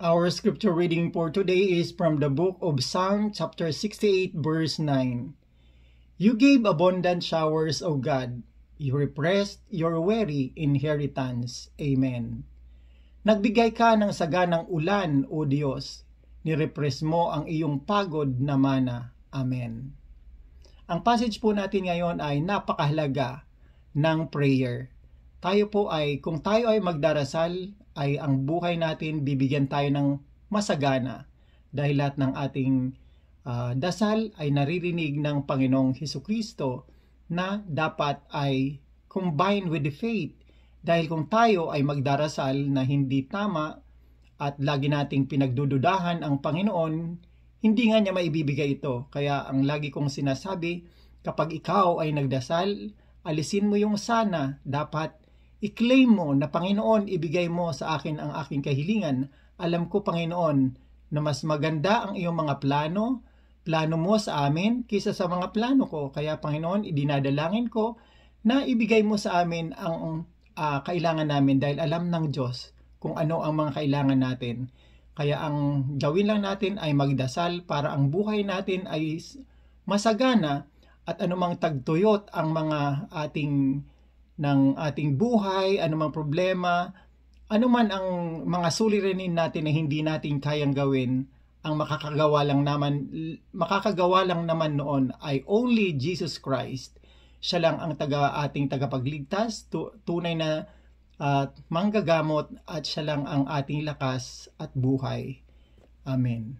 Our scripture reading for today is from the book of Psalm chapter 68 verse 9. You gave abundant showers, O God. You repressed your weary inheritance. Amen. Nagbigay ka ng saganang ulan, O Diyos. Nirepress mo ang iyong pagod na mana. Amen. Ang passage po natin ngayon ay napakahalaga ng prayer. Kung tayo ay magdarasal, ay ang buhay natin bibigyan tayo ng masagana dahil lahat ng ating dasal ay naririnig ng Panginoong Hesukristo na dapat ay combined with the faith. Dahil kung tayo ay magdarasal na hindi tama at lagi nating pinagdududahan ang Panginoon, hindi nga niya maibibigay ito. Kaya ang lagi kong sinasabi, kapag ikaw ay nagdasal, alisin mo yung sana. Dapat i-claim mo na Panginoon, ibigay mo sa akin ang aking kahilingan. Alam ko, Panginoon, na mas maganda ang iyong mga plano mo sa amin kaysa sa mga plano ko. Kaya Panginoon, idinadalangin ko na ibigay mo sa amin ang kailangan namin dahil alam ng Diyos kung ano ang mga kailangan natin. Kaya ang gawin lang natin ay magdasal para ang buhay natin ay masagana at anumang tagtuyot ang mga ating buhay, anumang problema, anuman ang mga suliranin natin na hindi natin kayang gawin, ang makakagawa lang naman noon ay only Jesus Christ. Siya lang ang ating tagapagligtas, tunay na manggagamot, at siya lang ang ating lakas at buhay. Amen.